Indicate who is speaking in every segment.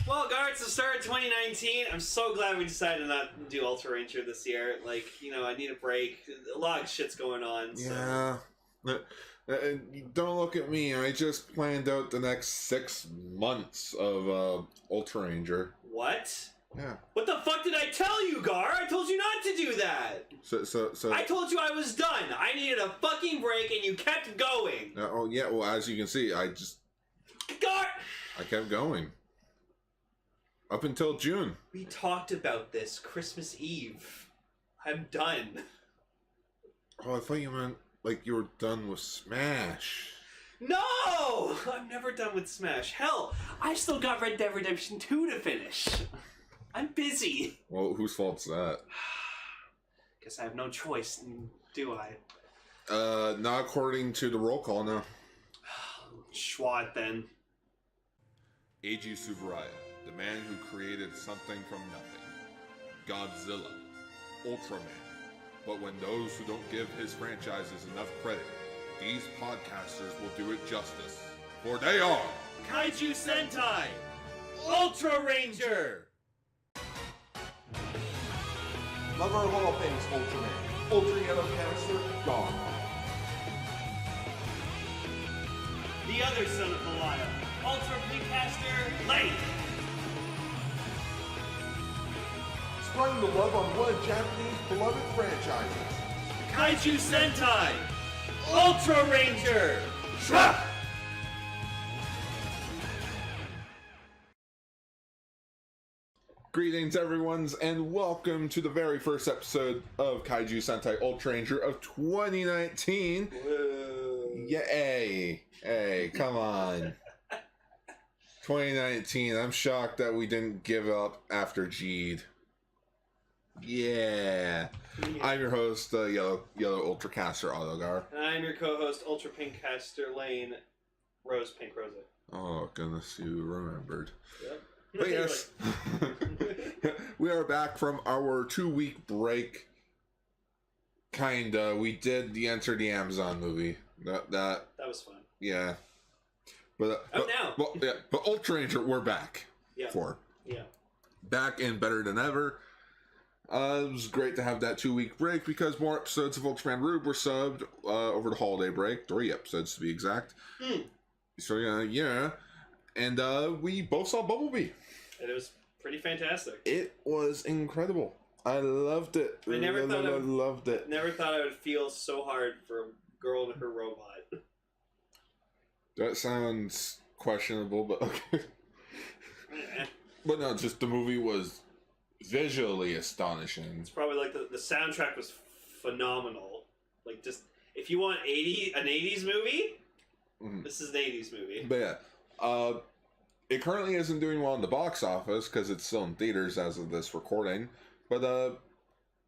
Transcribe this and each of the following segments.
Speaker 1: Well, Gar, it's the start of 2019. I'm so glad we decided not to do Ultraranger this year. Like, you know, I need a break. A lot of shit's going on. So.
Speaker 2: Yeah. Don't look at me. I just planned out the next 6 months of Ultraranger.
Speaker 1: What?
Speaker 2: Yeah.
Speaker 1: What the fuck did I tell you, Gar? I told you not to do that.
Speaker 2: So.
Speaker 1: I told you I was done. I needed a fucking break, and you kept going.
Speaker 2: Oh yeah. Well, as you can see,
Speaker 1: Gar.
Speaker 2: I kept going up until June.
Speaker 1: We talked about this Christmas Eve. I'm done.
Speaker 2: Oh, I thought you meant like you were done with Smash.
Speaker 1: No! I'm never done with Smash. Hell, I still got Red Dead Redemption 2 to finish. I'm busy.
Speaker 2: Well, whose fault's that?
Speaker 1: Guess I have no choice, do I?
Speaker 2: Not according to the roll call, no.
Speaker 1: Schwat, then.
Speaker 2: Eiji Tsuburaya, the man who created something from nothing. Godzilla. Ultraman. But when those who don't give his franchises enough credit, these podcasters will do it justice. For they are...
Speaker 1: Kaiju Sentai Ultraranger!
Speaker 3: Love our little things, Ultraman. Ultra Yellow Canister, gone.
Speaker 1: The other son of Belial, Ultra Pinkcaster Lane!
Speaker 3: Spreading the love on one of Japanese beloved franchises.
Speaker 1: Kaiju Sentai Ultraranger! Shra!
Speaker 2: Greetings, everyone, and welcome to the very first episode of Kaiju Sentai Ultraranger of 2019.
Speaker 1: Whoa.
Speaker 2: Yay! Hey, come on. 2019, I'm shocked that we didn't give up after Jeed. Yeah. I'm your host, Yellow Ultracaster AutoGar.
Speaker 1: And I'm your co-host, Ultra Pinkcaster Lane, Rose Pink Rosa.
Speaker 2: Oh, goodness, you remembered.
Speaker 1: Yep.
Speaker 2: But yes, we are back from our 2-week break. Kinda. We did the Enter the Amazon movie. That
Speaker 1: was fun.
Speaker 2: Yeah. But
Speaker 1: now.
Speaker 2: Well, yeah. But Ultraranger, we're back.
Speaker 1: Yeah. Yeah.
Speaker 2: Back and better than ever. It was great to have that 2-week break because more episodes of Ultraman Rube were subbed over the holiday break. 3 episodes to be exact. So yeah. And we both saw Bumblebee.
Speaker 1: And it was pretty fantastic.
Speaker 2: It was incredible. I loved it.
Speaker 1: I never thought I
Speaker 2: loved it.
Speaker 1: Never thought I would feel so hard for a girl and her robot.
Speaker 2: That sounds questionable, but okay. But no, just the movie was visually astonishing.
Speaker 1: It's probably like the soundtrack was phenomenal. Like, just if you want an 80s movie, this is an 80s movie.
Speaker 2: But yeah, it currently isn't doing well in the box office because it's still in theaters as of this recording. But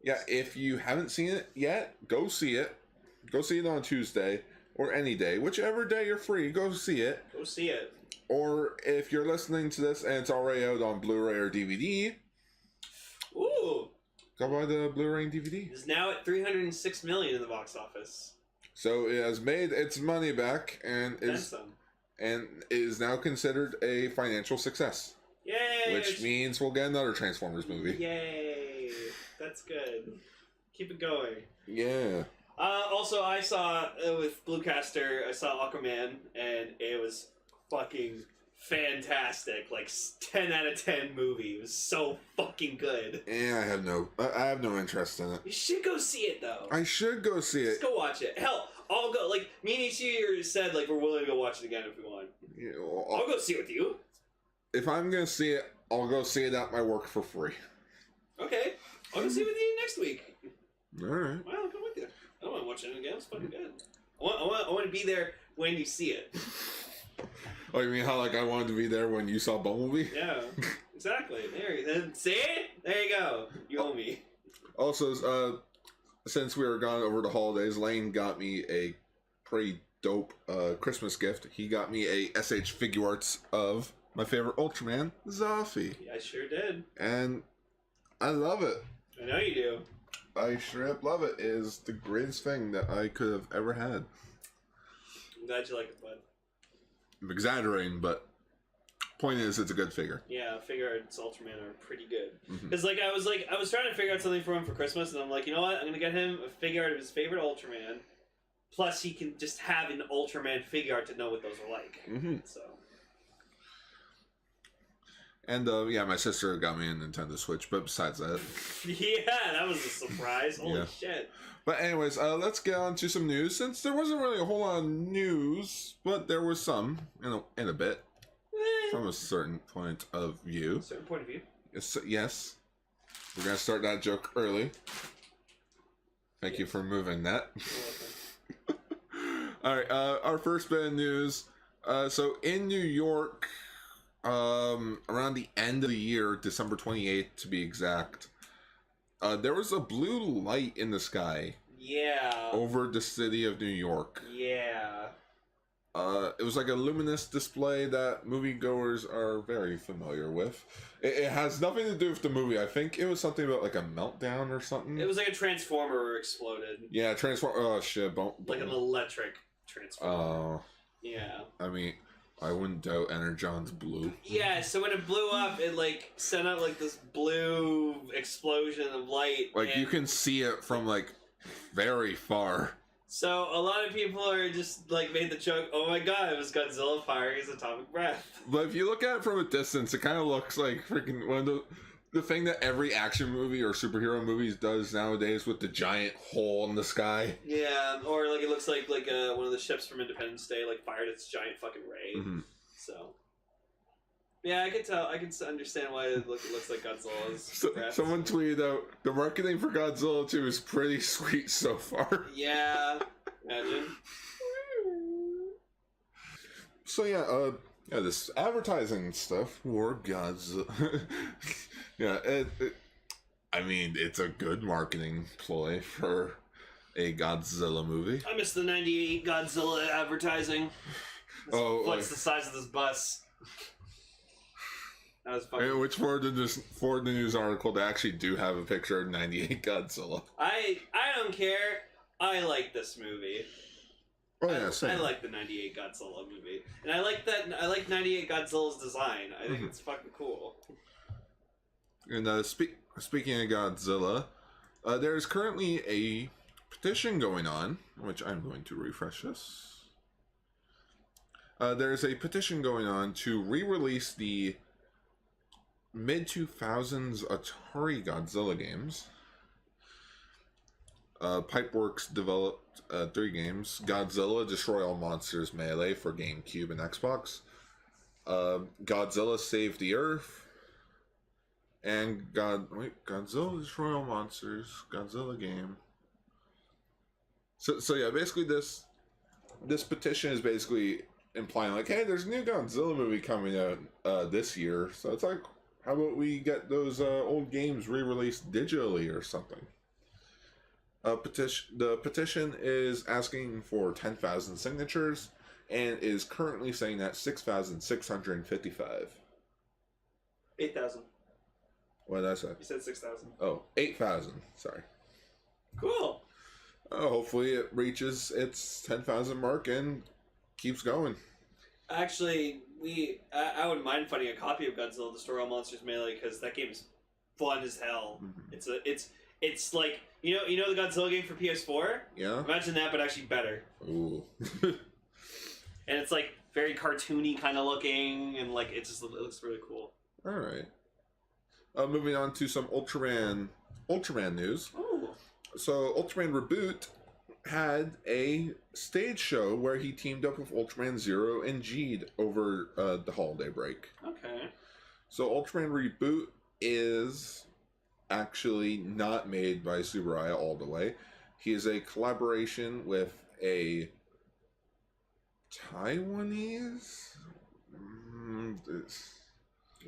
Speaker 2: yeah, if you haven't seen it yet, go see it. Go see it on Tuesday or any day, whichever day you're free. Go see it.
Speaker 1: Go see it.
Speaker 2: Or if you're listening to this and it's already out on Blu-ray or DVD,
Speaker 1: ooh,
Speaker 2: go buy the Blu-ray and DVD.
Speaker 1: It's now at $306 million in the box office.
Speaker 2: So it has made its money back and is now considered a financial success.
Speaker 1: Yay!
Speaker 2: Which means we'll get another Transformers movie.
Speaker 1: Yay! That's good. Keep it going.
Speaker 2: Yeah.
Speaker 1: Also, I saw with Bluecaster, I saw Aquaman, and it was fucking fantastic. Like 10 out of 10 movie. It was so fucking good.
Speaker 2: Yeah, I have no interest in it.
Speaker 1: You should go see it though.
Speaker 2: I should go see it.
Speaker 1: Just go watch it. Hell, I'll go. Like me and Ichi said, like we're willing to go watch it again if we want.
Speaker 2: Yeah, well,
Speaker 1: I'll go see it with you.
Speaker 2: If I'm gonna see it, I'll go see it at my work for free.
Speaker 1: Okay, I'll go see it with you next week.
Speaker 2: All right.
Speaker 1: Well, I'll come with you. I want to watch it again. It's fucking good. I want to be there when you see it.
Speaker 2: Oh, you mean how like I wanted to be there when you saw Bumblebee?
Speaker 1: Yeah, exactly. Then see it? There you go. You owe me.
Speaker 2: Also, since we were gone over the holidays, Lane got me a pretty dope Christmas gift. He got me a SH figure arts of my favorite Ultraman, Zafi.
Speaker 1: Yeah, I sure did.
Speaker 2: And I love it.
Speaker 1: I know you do.
Speaker 2: I straight up love it. It is the greatest thing that I could have ever had.
Speaker 1: I'm glad you like it, bud.
Speaker 2: I'm exaggerating, but point is, it's a good figure.
Speaker 1: Yeah, figure arts Ultraman are pretty good.
Speaker 2: Mhm.
Speaker 1: Because I was trying to figure out something for him for Christmas, and I'm like, you know what? I'm gonna get him a figure art of his favorite Ultraman. Plus, he can just have an Ultraman figure art to know what those are like.
Speaker 2: Mm-hmm.
Speaker 1: So.
Speaker 2: And yeah, my sister got me a Nintendo Switch, but besides that,
Speaker 1: Yeah, that was a surprise. Holy shit.
Speaker 2: But anyways, let's get on to some news. Since there wasn't really a whole lot of news, but there was some in a bit from a certain point of view.
Speaker 1: Certain point of view.
Speaker 2: Yes. We're gonna start that joke early. Thank you for moving that. All right. Our first bit of news. So in New York, around the end of the year, December 28th to be exact, there was a blue light in the sky.
Speaker 1: Yeah.
Speaker 2: Over the city of New York.
Speaker 1: Yeah.
Speaker 2: It was like a luminous display that moviegoers are very familiar with. It has nothing to do with the movie. I think it was something about like a meltdown or something.
Speaker 1: It was like a transformer exploded.
Speaker 2: Yeah, oh shit.
Speaker 1: Like an electric transformer. Yeah.
Speaker 2: I mean, I wouldn't doubt Energon's blue.
Speaker 1: Yeah, so when it blew up, it like sent out like this blue explosion of light.
Speaker 2: Like you can see it from like very far.
Speaker 1: So a lot of people are just like made the joke, oh my god, it was Godzilla firing his atomic breath.
Speaker 2: But if you look at it from a distance, it kind of looks like freaking one of the thing that every action movie or superhero movies does nowadays with the giant hole in the sky.
Speaker 1: Yeah, or like it looks like one of the ships from Independence Day like fired its giant fucking ray.
Speaker 2: Mm-hmm.
Speaker 1: So yeah, I can tell. I can understand why it looks like Godzilla's breath.
Speaker 2: Someone tweeted out the marketing for Godzilla 2 is pretty sweet so far.
Speaker 1: Yeah, imagine.
Speaker 2: So yeah, this advertising stuff for Godzilla. Yeah, I mean, it's a good marketing ploy for a Godzilla movie.
Speaker 1: I miss the '98 Godzilla advertising. What's the size of this bus? That was fucking...
Speaker 2: Which for the news article, they actually do have a picture of '98 Godzilla.
Speaker 1: I don't care. I like this movie.
Speaker 2: Oh yeah, same.
Speaker 1: I like the '98 Godzilla movie, and I like '98 Godzilla's design. I think it's fucking cool.
Speaker 2: And speaking of Godzilla, there is currently a petition going on, which I'm going to refresh this. There's a petition going on to re-release the mid-2000s Atari Godzilla games. Pipeworks developed 3 games: Godzilla Destroy All Monsters Melee for GameCube and Xbox, Godzilla Save the Earth, and Godzilla Destroy All Monsters Godzilla game. So yeah, basically this petition is basically implying like, hey, there's a new Godzilla movie coming out this year, so it's like, how about we get those old games re-released digitally or something? The petition is asking for 10,000 signatures and is currently saying that 6,655.
Speaker 1: 8,000.
Speaker 2: What did I say?
Speaker 1: You said 6,000.
Speaker 2: Oh, 8,000. Sorry.
Speaker 1: Cool.
Speaker 2: Hopefully it reaches its 10,000 mark and keeps going.
Speaker 1: Actually, I wouldn't mind finding a copy of Godzilla Destroy All Monsters Melee because that game is fun as hell. Mm-hmm. It's like you know the Godzilla game for PS4.
Speaker 2: Yeah.
Speaker 1: Imagine that, but actually better.
Speaker 2: Ooh.
Speaker 1: And it's like very cartoony kind of looking, and like it looks really cool.
Speaker 2: All right. Moving on to some Ultraman news.
Speaker 1: Ooh.
Speaker 2: So Ultraman Reboot had a stage show where he teamed up with Ultraman Zero and Jeed over the holiday break.
Speaker 1: Okay.
Speaker 2: So Ultraman Reboot is actually not made by Tsuburaya all the way. He is a collaboration with a Taiwanese.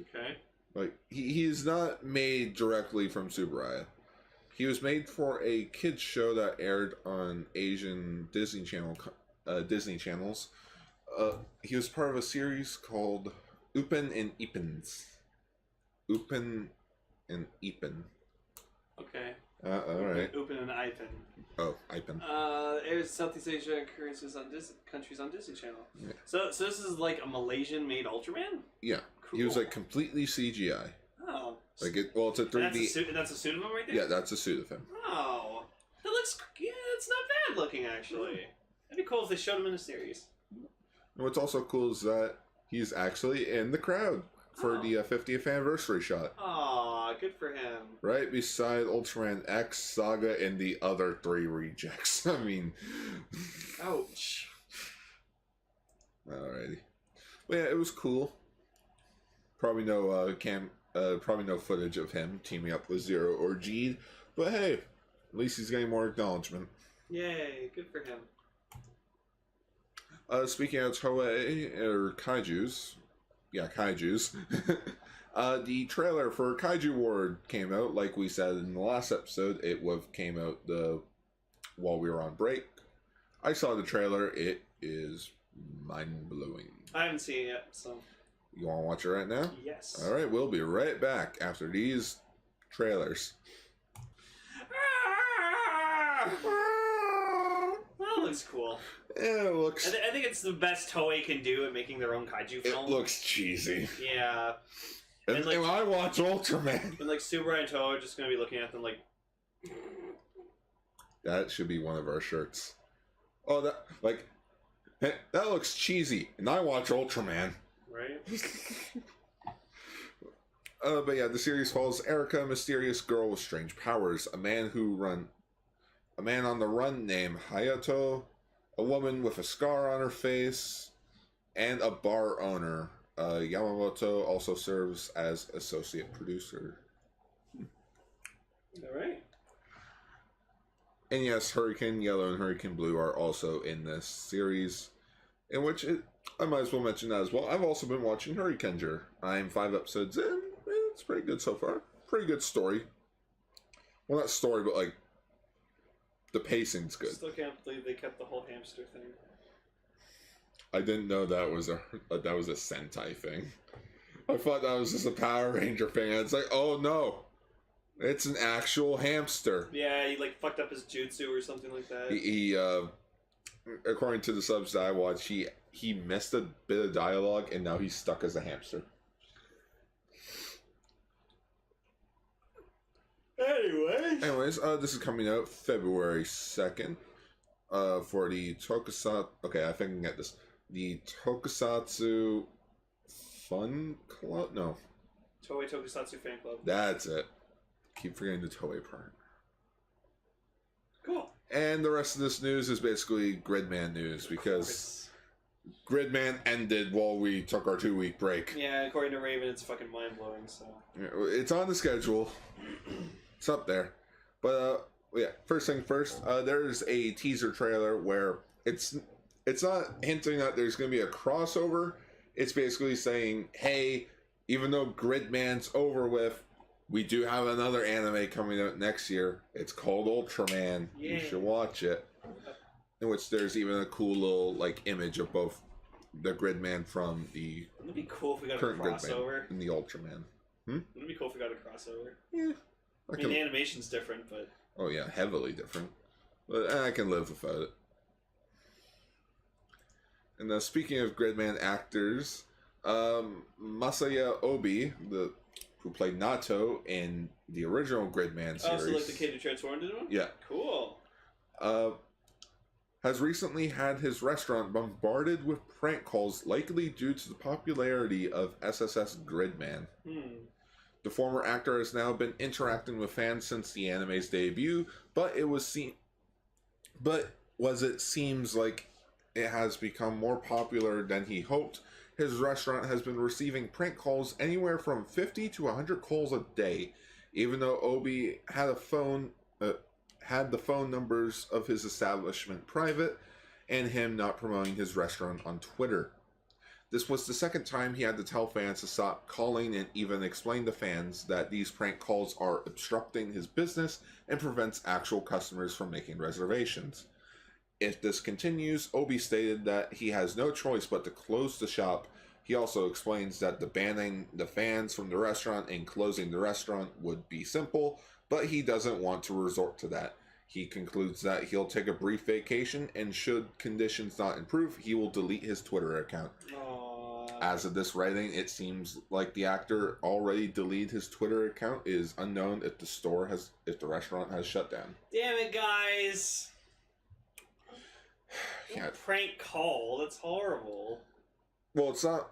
Speaker 1: Okay.
Speaker 2: Like he's not made directly from Tsuburaya. He was made for a kids show that aired on Asian Disney channels. He was part of a series called Upen and Ipens. Upen and Ipen.
Speaker 1: Okay.
Speaker 2: Alright.
Speaker 1: Open and Ipen.
Speaker 2: Oh, Ipen.
Speaker 1: Airs Southeast Asia occurrences on countries on Disney Channel.
Speaker 2: Yeah.
Speaker 1: So this is like a Malaysian-made Ultraman?
Speaker 2: Yeah.
Speaker 1: Cool.
Speaker 2: He was like completely CGI.
Speaker 1: Oh.
Speaker 2: Like it's a 3D.
Speaker 1: And that's a suit of him right there?
Speaker 2: Yeah, that's a suit of him.
Speaker 1: Oh. That looks, yeah, it's not bad looking, actually. That'd be cool if they showed him in a series.
Speaker 2: And what's also cool is that he's actually in the crowd for the 50th anniversary shot.
Speaker 1: Aw, good for him.
Speaker 2: Right beside Ultraman X, Saga, and the other 3 rejects. I mean...
Speaker 1: Ouch.
Speaker 2: Alrighty. Well, yeah, it was cool. Probably no probably no footage of him teaming up with Zero or Jeed. But hey, at least he's getting more acknowledgement.
Speaker 1: Yay, good for him.
Speaker 2: Speaking of Toei, or Kaijus, the trailer for Kaiju Ward came out, like we said in the last episode. It came out while we were on break. I saw the trailer. It is mind-blowing.
Speaker 1: I haven't seen it yet, so...
Speaker 2: You want to watch it right now?
Speaker 1: Yes.
Speaker 2: Alright, we'll be right back after these trailers.
Speaker 1: That looks cool.
Speaker 2: Yeah, it looks...
Speaker 1: I think it's the best Toei can do at making their own kaiju film.
Speaker 2: It looks cheesy.
Speaker 1: Yeah.
Speaker 2: And
Speaker 1: like,
Speaker 2: I watch Ultraman.
Speaker 1: And like Subaru and Toho are just gonna be looking at them like...
Speaker 2: That should be one of our shirts. Oh, hey, that looks cheesy, and I watch Ultraman.
Speaker 1: Right?
Speaker 2: But yeah, the series follows Erica, a mysterious girl with strange powers, a man on the run named Hayato, a woman with a scar on her face, and a bar owner. Yamamoto also serves as associate producer.
Speaker 1: Alright.
Speaker 2: And yes, Hurricane Yellow and Hurricane Blue are also in this series, in which I might as well mention that as well. I've also been watching Hurricaneger. I'm 5 episodes in, and it's pretty good so far. Pretty good story. Well, not story, but like, the pacing's good.
Speaker 1: Still can't believe they kept the whole hamster thing.
Speaker 2: I didn't know that was a Sentai thing. I thought that was just a Power Ranger thing. It's like, oh no, it's an actual hamster.
Speaker 1: Yeah, he like fucked up his jutsu or something like that.
Speaker 2: He according to the subs that I watched, he missed a bit of dialogue, and now he's stuck as a hamster. Anyways, this is coming out February 2nd. For the Tokusatsu. Okay, I think I can get this. The Tokusatsu Fun Club? No.
Speaker 1: Toei Tokusatsu Fan Club.
Speaker 2: That's it. Keep forgetting the Toei part.
Speaker 1: Cool.
Speaker 2: And the rest of this news is basically Gridman news, because Gridman ended while we took our 2-week break.
Speaker 1: Yeah, according to Raven, it's fucking mind-blowing, so...
Speaker 2: It's on the schedule. It's up there. But, yeah, first thing first, there's a teaser trailer where it's not hinting that there's going to be a crossover. It's basically saying, hey, even though Gridman's over with, we do have another anime coming out next year. It's called Ultraman. Yeah. You should watch it. In which there's even a cool little like image of both the Gridman from the
Speaker 1: It'd be cool if we got a
Speaker 2: current
Speaker 1: crossover.
Speaker 2: Gridman and the Ultraman.
Speaker 1: It'd be cool if we got a crossover.
Speaker 2: Yeah.
Speaker 1: I mean, the animation's different, but...
Speaker 2: Oh yeah, heavily different. But I can live without it. And speaking of Gridman actors, Masaya Obi, who played Nato in the original Gridman series.
Speaker 1: Oh, so like the kid who transformed into one?
Speaker 2: Yeah.
Speaker 1: Cool.
Speaker 2: Has recently had his restaurant bombarded with prank calls, likely due to the popularity of SSS Gridman. The former actor has now been interacting with fans since the anime's debut, but it seems like it has become more popular than he hoped. His restaurant has been receiving prank calls anywhere from 50 to 100 calls a day, even though Obi had the phone numbers of his establishment private, and him not promoting his restaurant on Twitter. This was the second time he had to tell fans to stop calling, and even explain to fans that these prank calls are obstructing his business and prevents actual customers from making reservations. If this continues, Obi stated that he has no choice but to close the shop. He also explains that banning the fans from the restaurant and closing the restaurant would be simple, but he doesn't want to resort to that. He concludes that he'll take a brief vacation, and should conditions not improve, he will delete his Twitter account.
Speaker 1: Aww.
Speaker 2: As of this writing, it seems like the actor already deleted his Twitter account. It is unknown if the restaurant has shut down.
Speaker 1: Damn it, guys!
Speaker 2: Yeah.
Speaker 1: Prank call. That's horrible.
Speaker 2: Well, it's not.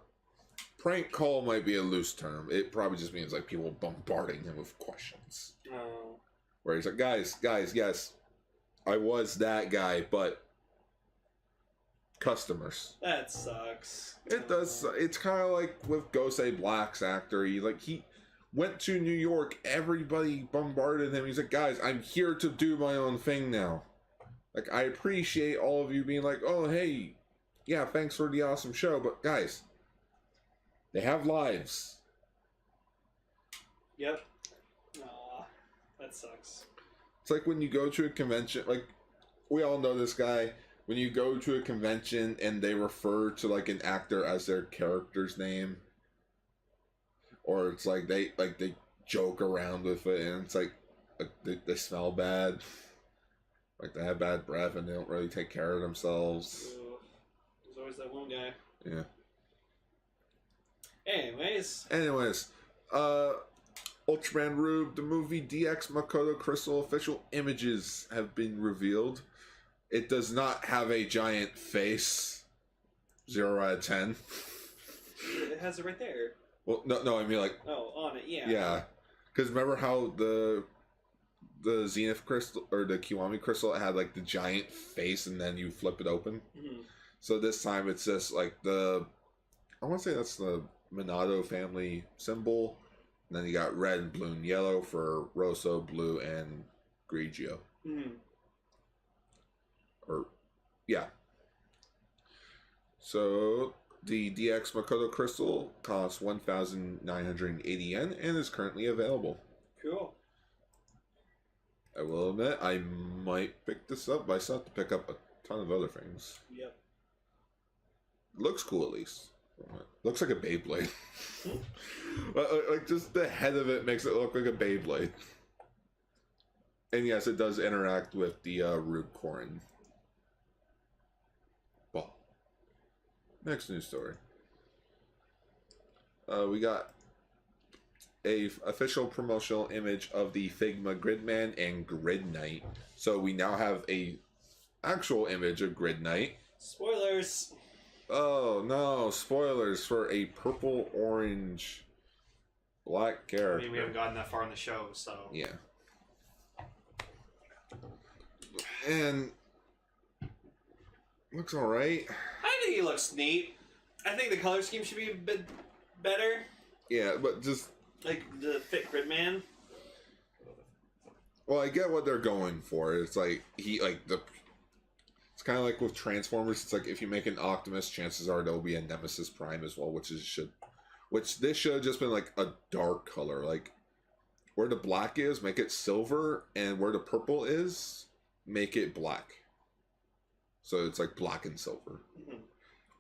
Speaker 2: Prank call might be a loose term. It probably just means like people bombarding him with questions.
Speaker 1: Oh.
Speaker 2: Where he's like, guys, yes, I was that guy, but customers.
Speaker 1: That sucks.
Speaker 2: It does. It's kind of like with Gosei Black's actor. He went to New York. Everybody bombarded him. He's like, guys, I'm here to do my own thing now. Like, I appreciate all of you being like, oh, hey, yeah, thanks for the awesome show, but guys, they have lives.
Speaker 1: Yep. Aw, that sucks.
Speaker 2: It's like when you go to a convention, like, we all know this guy. When you go to a convention and they refer to, like, an actor as their character's name, or it's like they joke around with it, and it's like they smell bad. Like, they have bad breath and they don't really take care of themselves.
Speaker 1: Ugh. There's always that one guy.
Speaker 2: Yeah.
Speaker 1: Anyways,
Speaker 2: Ultraman Rube, the movie DX Makoto Crystal official images have been revealed. It does not have a giant face. 0 out of 10.
Speaker 1: it has it right there.
Speaker 2: Well, no, I mean, like...
Speaker 1: Oh, on it, yeah.
Speaker 2: Yeah. Because remember how the Zenith Crystal, or the Kiwami Crystal, it had, like, the giant face, and then you flip it open?
Speaker 1: Mm-hmm.
Speaker 2: So this time it's just, like, I want to say that's the Minato family symbol. And then you got red and blue and yellow for Rosso, blue, and Grigio.
Speaker 1: Mm-hmm.
Speaker 2: Or, yeah. So, the DX Makoto Crystal costs 1,980 yen and is currently available.
Speaker 1: Cool.
Speaker 2: I will admit, I might pick this up, but I still have to pick up a ton of other things.
Speaker 1: Yep.
Speaker 2: Looks cool, at least. Looks like a Beyblade. Like, just the head of it makes it look like a Beyblade. And yes, it does interact with the Rube Korin ball. Next news story. We got a official promotional image of the Figma Gridman and Grid Knight. So we now have a actual image of Grid Knight.
Speaker 1: Spoilers.
Speaker 2: Oh no, spoilers for a purple, orange, black character.
Speaker 1: I mean, we haven't gotten that far in the show, so...
Speaker 2: Yeah. And... looks alright.
Speaker 1: I think he looks neat. I think the color scheme should be a bit better.
Speaker 2: Yeah, but just...
Speaker 1: like, the thick Gridman.
Speaker 2: Well, I get what they're going for. It's like, it's kind of like with Transformers. It's like if you make an Optimus, chances are there'll be a Nemesis Prime as well, which this should have just been like a dark color. Like where the black is, make it silver, and where the purple is, make it black. So it's like black and silver,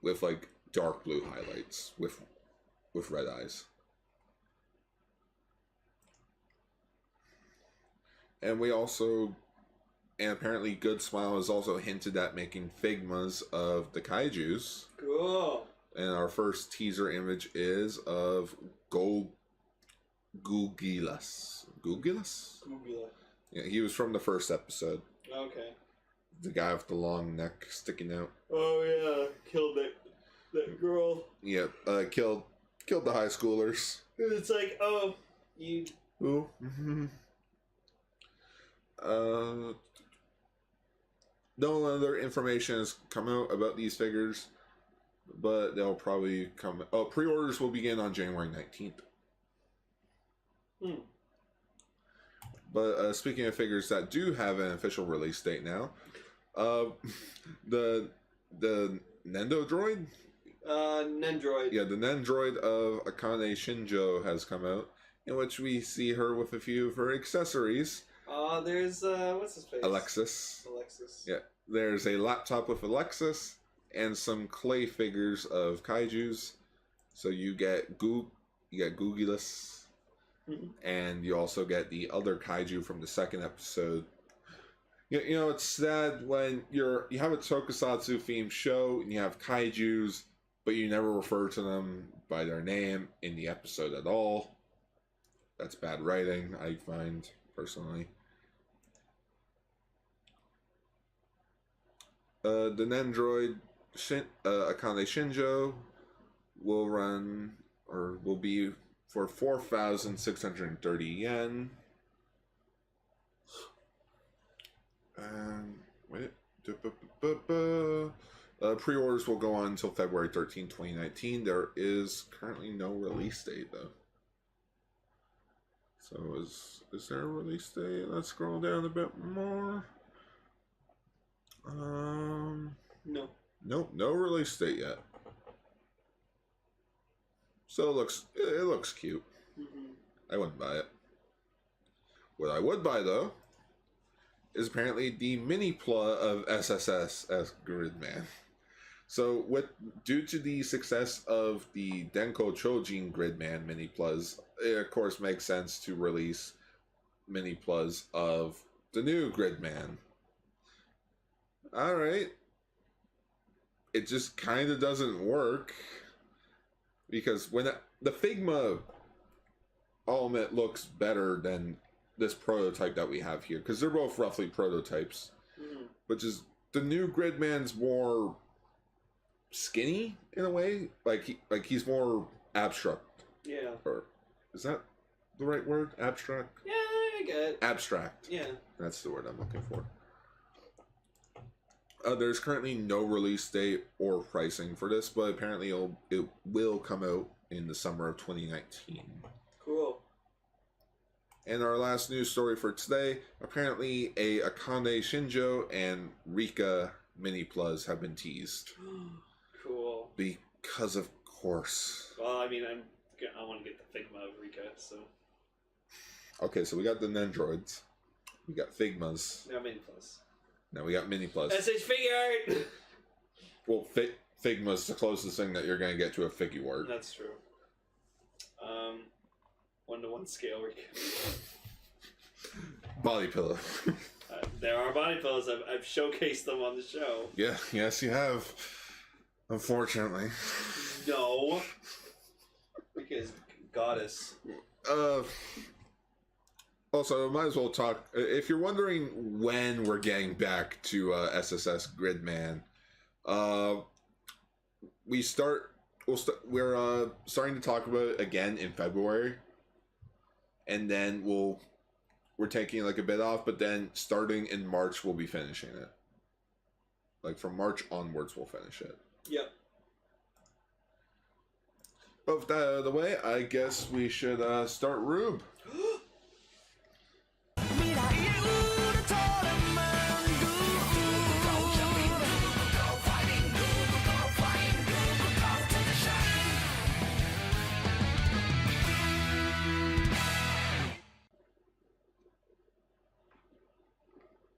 Speaker 2: with like dark blue highlights with red eyes. And we also. And apparently Good Smile has also hinted at making Figmas of the Kaijus.
Speaker 1: Cool.
Speaker 2: And our first teaser image is of Gugilas. Gugilas?
Speaker 1: Googula.
Speaker 2: Yeah, he was from the first episode.
Speaker 1: Okay.
Speaker 2: The guy with the long neck sticking out.
Speaker 1: Oh yeah, killed that girl.
Speaker 2: Yeah, killed the high schoolers.
Speaker 1: It's like, oh, you...
Speaker 2: Who? No other information has come out about these figures, but they'll probably come... Oh, pre-orders will begin on January 19th. But speaking of figures that do have an official release date now, the Nendo Droid?
Speaker 1: Nendroid.
Speaker 2: Yeah, the Nendroid of Akane Shinjo has come out, in which we see her with a few of her accessories.
Speaker 1: There's, what's his face?
Speaker 2: Alexis.
Speaker 1: Alexis.
Speaker 2: Yeah, there's a laptop with Alexis and some clay figures of kaijus. So you get Gugilas, And you also get the other kaiju from the second episode. You know, it's sad when you have a tokusatsu themed show and you have kaijus, but you never refer to them by their name in the episode at all. That's bad writing, I find, personally. The Nendroid Akane Shinjo will be for 4,630 yen. Wait. Pre-orders will go on until February 13, 2019. There is currently no release date, though. So is there a release date? Let's scroll down a bit more.
Speaker 1: No.
Speaker 2: Nope, no release date yet. So it looks cute. I wouldn't buy it. What I would buy, though, is apparently the mini plot of SSS as Gridman. So, due to the success of the Denko Chojin Gridman mini plus, it of course makes sense to release mini plus of the new Gridman. Alright. It just kind of doesn't work, because when the Figma element looks better than this prototype that we have here, because they're both roughly prototypes, but just the new Gridman's more skinny in a way, like he's more abstract.
Speaker 1: Yeah.
Speaker 2: Or is that the right word? Abstract?
Speaker 1: Yeah, I get it.
Speaker 2: Abstract.
Speaker 1: Yeah.
Speaker 2: That's the word I'm looking for. There's currently no release date or pricing for this, but apparently it will come out in the summer of 2019.
Speaker 1: Cool.
Speaker 2: And our last news story for today, apparently a Akane Shinjo and Rika mini plus have been teased.
Speaker 1: Cool.
Speaker 2: Because of course.
Speaker 1: Well, I mean, I want to get the Figma of Rika, so.
Speaker 2: Okay, so we got the Nendroids. We got Figmas.
Speaker 1: Yeah, Mini Plus.
Speaker 2: Now we got mini plus.
Speaker 1: SH Figure Art!
Speaker 2: Well, Figma's the closest thing that you're going to get to a figure art.
Speaker 1: That's true. 1-to-1 scale Rika.
Speaker 2: Body pillow.
Speaker 1: There are body pillows. I've showcased them on the show.
Speaker 2: Yeah, yes you have. Unfortunately.
Speaker 1: No. Because goddess.
Speaker 2: Also, might as well talk. If you're wondering when we're getting back to SSS Gridman, we're starting to talk about it again in February, and then we're taking like a bit off, but then starting in March we'll be finishing it. Like from March onwards, we'll finish it.
Speaker 1: Yep.
Speaker 2: But with that out of the way, I guess we should start Rube.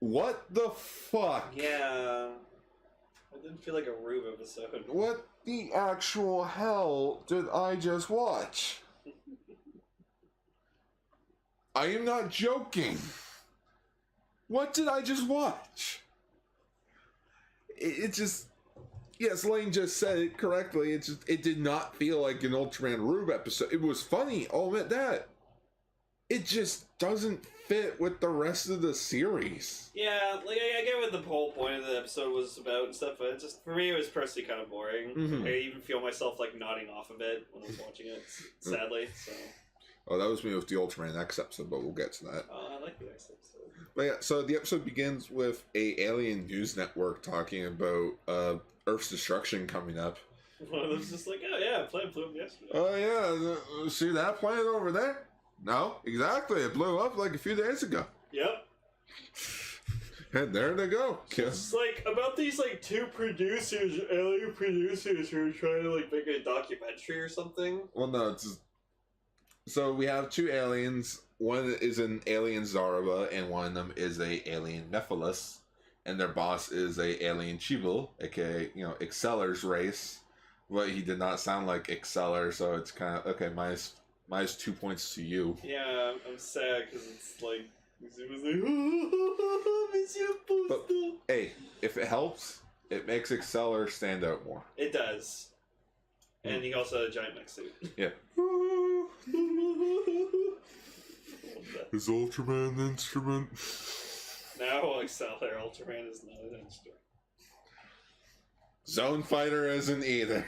Speaker 2: What the fuck?
Speaker 1: Yeah. It didn't feel like a Rube episode.
Speaker 2: What the actual hell did I just watch? I am not joking. What did I just watch? It just... Yes, Lane just said it correctly. It did not feel like an Ultraman Rube episode. It was funny, I'll admit that. It just doesn't fit with the rest of the series.
Speaker 1: Yeah, like I get what the whole point of the episode was about and stuff, but it just for me it was personally kind of boring. I even feel myself like nodding off of it when I was watching it, sadly. So.
Speaker 2: Oh, that was me with the Ultraman X episode, but we'll get to that.
Speaker 1: I like the X episode.
Speaker 2: But yeah, so the episode begins with a alien news network talking about Earth's destruction coming up.
Speaker 1: One of them's just like, oh yeah, planet blew up yesterday.
Speaker 2: Oh yeah, see that planet over there? No, exactly. It blew up like a few days ago.
Speaker 1: Yep.
Speaker 2: And there they go.
Speaker 1: It's like about these like two producers, alien producers, who are trying to like make a documentary or something.
Speaker 2: Well, no, so we have two aliens. One is an alien Zarba, and one of them is a alien Nephilis, and their boss is a alien Chibil, aka Exceller's race. But he did not sound like Exceller, so it's kind of okay. Minus 2 points to you.
Speaker 1: Yeah, I'm sad because it's like it was like, oh, Monsieur
Speaker 2: But
Speaker 1: Posto.
Speaker 2: hey, if it helps, it makes Exceller stand out more.
Speaker 1: It does. And he also had a giant mech suit.
Speaker 2: Yeah. Is Ultraman an instrument?
Speaker 1: Now Exceller Ultraman is not an instrument.
Speaker 2: Zone Fighter isn't either.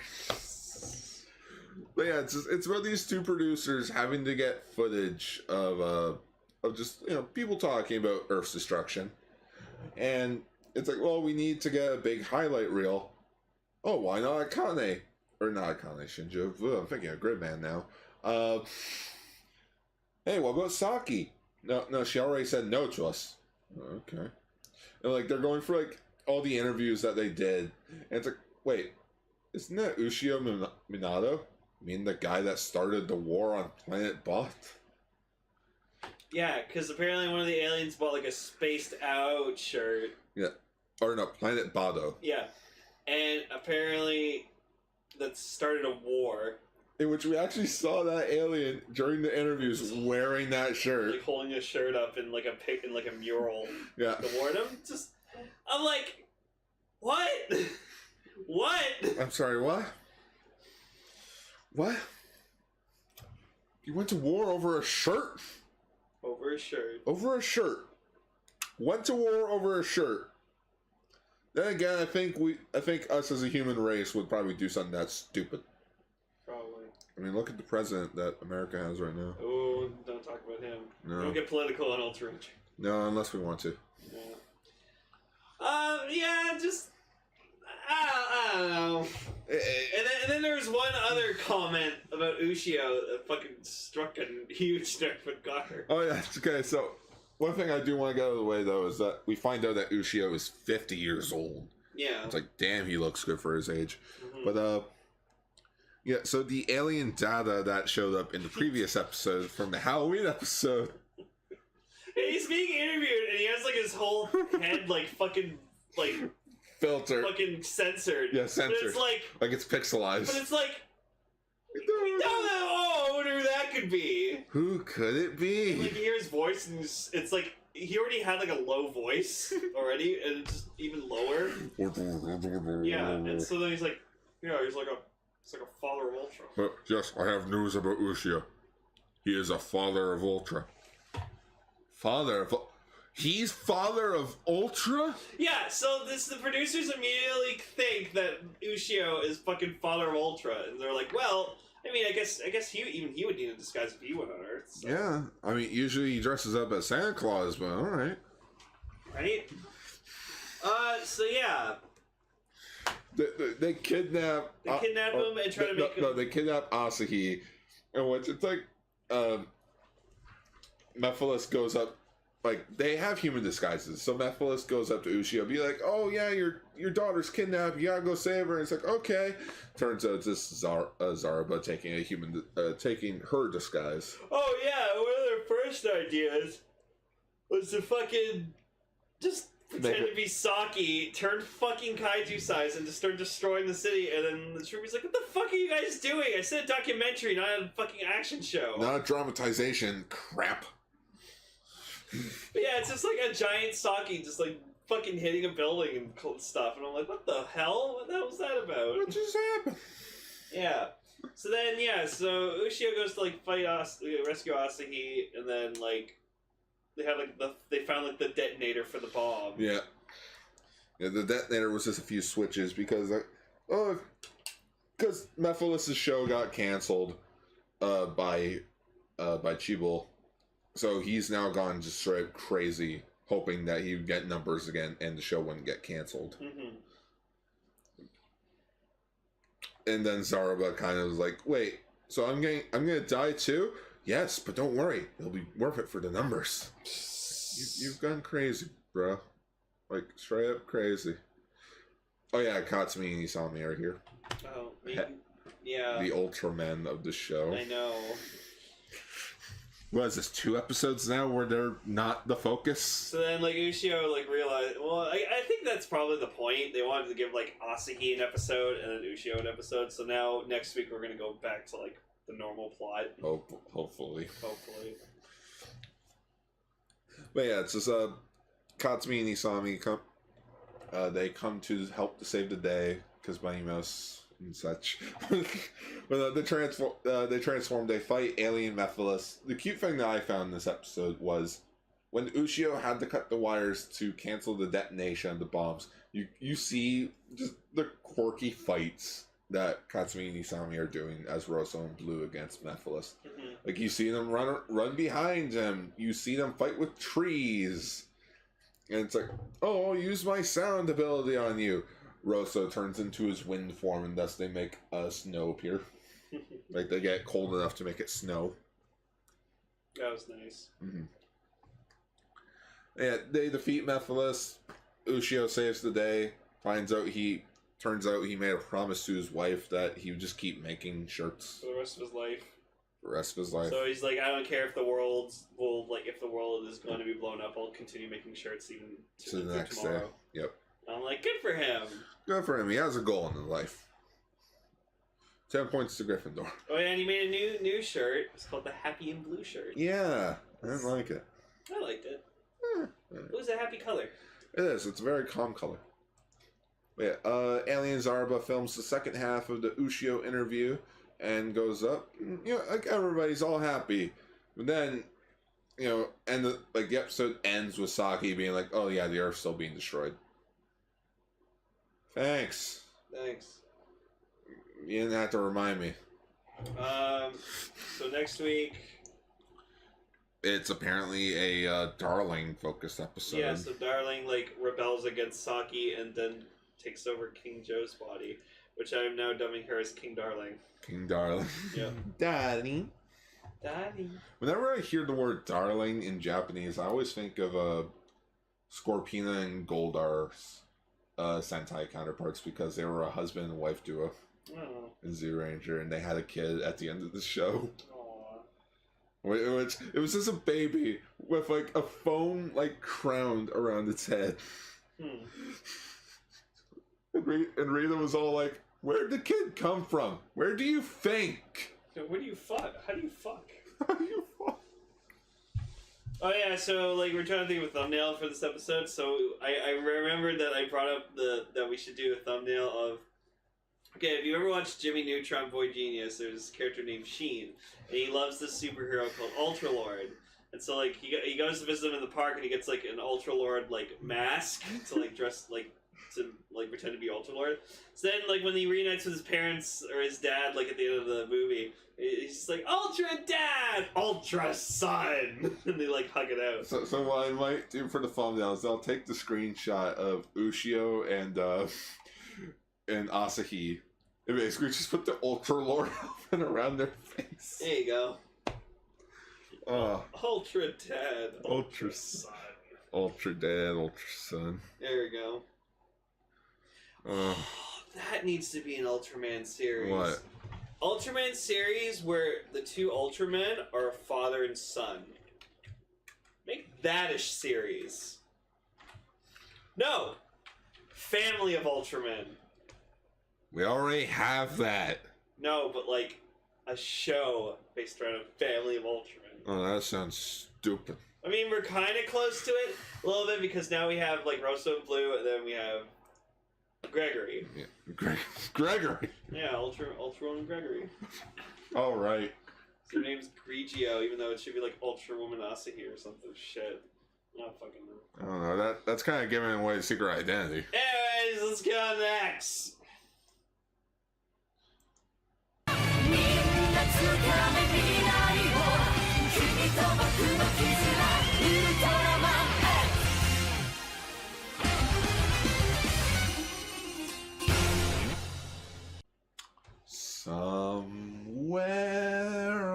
Speaker 2: But yeah, it's about these two producers having to get footage of just, you know, people talking about Earth's destruction. And it's like, well, we need to get a big highlight reel. Oh, why not Akane? Or not Akane, Shinjo. Ugh, I'm thinking of Gridman now. Hey, what about Saki? No, she already said no to us. Okay. And like, they're going for like all the interviews that they did. And it's like, wait, isn't that Ushio Minato? I mean, the guy that started the war on Planet Bot?
Speaker 1: Yeah, because apparently one of the aliens bought like a spaced out shirt.
Speaker 2: Yeah. Or no, Planet Bado.
Speaker 1: Yeah. And apparently that started a war.
Speaker 2: In which we actually saw that alien during the interviews wearing that shirt.
Speaker 1: Like holding a shirt up in like a pic in like a mural.
Speaker 2: Yeah.
Speaker 1: The war. And I'm like, what? What?
Speaker 2: I'm sorry, what? What? You went to war over a shirt?
Speaker 1: Over a shirt.
Speaker 2: Over a shirt. Went to war over a shirt. Then again, I think us as a human race would probably do something that stupid.
Speaker 1: Probably.
Speaker 2: I mean, look at the president that America has right now.
Speaker 1: Oh, don't talk about him.
Speaker 2: No.
Speaker 1: Don't get political on Ultraranger.
Speaker 2: No, unless we want to.
Speaker 1: Yeah, just I don't know. And then there was one other comment about Ushio that fucking struck a huge nerve with Gar.
Speaker 2: Oh yeah, okay. So one thing I do want to get out of the way though is that we find out that Ushio is 50 years old.
Speaker 1: Yeah.
Speaker 2: It's like, damn, he looks good for his age.
Speaker 1: Mm-hmm.
Speaker 2: But yeah. So the alien data that showed up in the previous episode from the Halloween episode.
Speaker 1: He's being interviewed and he has like his whole head like fucking like
Speaker 2: Filter.
Speaker 1: fucking censored.
Speaker 2: Yeah, censored.
Speaker 1: But it's like
Speaker 2: it's pixelized.
Speaker 1: But it's like we don't know. Oh, I wonder who that could be.
Speaker 2: Who could it be?
Speaker 1: Like you hear his voice and it's like he already had like a low voice already and it's just even lower. Yeah, and so then he's like a father of Ultra.
Speaker 2: Yes, I have news about Ushio. He is a father of Ultra. He's father of Ultra?
Speaker 1: Yeah, so the producers immediately think that Ushio is fucking father of Ultra, and they're like, well, I mean, I guess he would need a disguise if he went on Earth. So.
Speaker 2: Yeah, I mean, usually he dresses up as Santa Claus, but all right.
Speaker 1: Right? So yeah.
Speaker 2: They kidnap.
Speaker 1: They kidnap him and try to make him.
Speaker 2: No, they kidnap Asahi, and it's like, Mephiles goes up. Like, they have human disguises, so Mephiles goes up to Ushio, be like, "Oh yeah, your daughter's kidnapped. You gotta go save her." And it's like, okay. Turns out it's just Zarba taking her disguise.
Speaker 1: Oh yeah, one of their first ideas was to fucking just pretend to be Saki, turn fucking kaiju size, and just start destroying the city. And then the troopy's like, "What the fuck are you guys doing? I said a documentary, not a fucking action show."
Speaker 2: Not a dramatization. Crap.
Speaker 1: But yeah, it's just like a giant Saki just like fucking hitting a building and stuff, and I'm like, what the hell? What the hell was that about?
Speaker 2: What just happened?
Speaker 1: Yeah. So then, so Ushio goes to like fight rescue Asahi, and then like they have like they found like the detonator for the bomb.
Speaker 2: Yeah. Yeah, the detonator was just a few switches because Mephiles' show got canceled by Chibol. So he's now gone just straight crazy, hoping that he would get numbers again and the show wouldn't get canceled.
Speaker 1: Mm-hmm. And
Speaker 2: then Zarba kind of was like, "Wait, so I'm gonna die too?" "Yes, but don't worry, it'll be worth it for the numbers." You've gone crazy, bro. Like straight up crazy. Oh yeah, Katsumi and Isami are here.
Speaker 1: Oh, yeah.
Speaker 2: The Ultramen of the show.
Speaker 1: I know.
Speaker 2: What is this, 2 episodes now where they're not the focus?
Speaker 1: So then, like, Ushio, like, realized... Well, I think that's probably the point. They wanted to give, like, Asahi an episode and then Ushio an episode. So now, next week, we're going to go back to, like, the normal plot.
Speaker 2: Hopefully.
Speaker 1: Hopefully.
Speaker 2: But yeah, it's just Katsumi and Isami come. They come to help to save the day because Bunny Mouse and such. But they transform. They fight alien Mephiles. The cute thing that I found in this episode was when Ushio had to cut the wires to cancel the detonation of the bombs. You see just the quirky fights that Katsumi and Isami are doing as Rosso and Blue against Mephiles.
Speaker 1: Mm-hmm.
Speaker 2: Like, you see them run behind him. You see them fight with trees. And it's like, oh, I'll use my sound ability on you. Rosso turns into his wind form, and thus they make snow appear. Like, they get cold enough to make it snow.
Speaker 1: That was nice.
Speaker 2: Mm-hmm. Yeah, they defeat Mephiles. Ushio saves the day. Turns out he made a promise to his wife that he would just keep making shirts
Speaker 1: For the rest of his life.
Speaker 2: for the rest of his life.
Speaker 1: So he's like, I don't care if the world is going to be blown up, I'll continue making shirts even
Speaker 2: To the next
Speaker 1: tomorrow.
Speaker 2: day. Yep.
Speaker 1: I'm like, good for him.
Speaker 2: Good for him. He has a goal in his life. 10 points to Gryffindor.
Speaker 1: Oh yeah, and he made a new shirt. It's called the Happy and Blue shirt.
Speaker 2: Yeah, I didn't like it.
Speaker 1: I liked it.
Speaker 2: Yeah.
Speaker 1: It was a happy color.
Speaker 2: It is. It's a very calm color. But yeah, Alien Zarba films the second half of the Ushio interview and goes up. You know, like, everybody's all happy. But then, you know, and the episode ends with Saki being like, "Oh yeah, the Earth's still being destroyed." Thanks. You didn't have to remind me.
Speaker 1: So next week.
Speaker 2: It's apparently a Darling focused episode.
Speaker 1: Yeah, so Darling rebels against Saki and then takes over King Joe's body, which I am now dubbing her as King Darling.
Speaker 2: King Darling.
Speaker 1: Yeah.
Speaker 2: Daddy.
Speaker 1: Darling.
Speaker 2: Whenever I hear the word darling in Japanese, I always think of Scorpina and Goldar's Sentai counterparts because they were a husband and wife duo in Zoolanger, and they had a kid at the end of the show. Which it was just a baby with a foam crown around its head. And Rita was all like, "Where'd the kid come from? Where do you think?
Speaker 1: Where do you fuck? How do you fuck?
Speaker 2: How do you fuck?"
Speaker 1: Oh yeah, so we're trying to think of a thumbnail for this episode. So I remembered that I brought up that we should do a thumbnail of. Okay, if you ever watched Jimmy Neutron Boy Genius, there's this character named Sheen, and he loves this superhero called Ultralord. And so he goes to visit him in the park, and he gets an Ultralord mask to dress to pretend to be Ultralord. So then when he reunites with his parents or his dad at the end of the movie, he's just like, "Ultra Dad, Ultra Son," and they hug it out.
Speaker 2: So what I might do for the thumbnail is I'll take the screenshot of Ushio and Asahi, and basically just put the Ultralord outfit around their face.
Speaker 1: There you go. Ultra Dad,
Speaker 2: Ultra
Speaker 1: Son.
Speaker 2: Ultra Dad, Ultra Son.
Speaker 1: There we go. That needs to be an Ultraman series.
Speaker 2: What?
Speaker 1: Ultraman series where the two Ultramen are a father and son. Make that a series. No! Family of Ultramen.
Speaker 2: We already have that.
Speaker 1: No, but a show based around a family of Ultramen.
Speaker 2: Oh, that sounds stupid.
Speaker 1: I mean, we're kind of close to it a little bit because now we have Rosso and Blue, and then we have Gregory.
Speaker 2: Yeah, Gregory.
Speaker 1: Yeah, Ultrawoman Gregory.
Speaker 2: All right.
Speaker 1: So her name's Grigio, even though it should be Ultrawoman Asahi or something. Shit. I don't fucking know.
Speaker 2: I don't know. That's kind of giving away the secret identity.
Speaker 1: Anyways, let's get on to X.
Speaker 2: Somewhere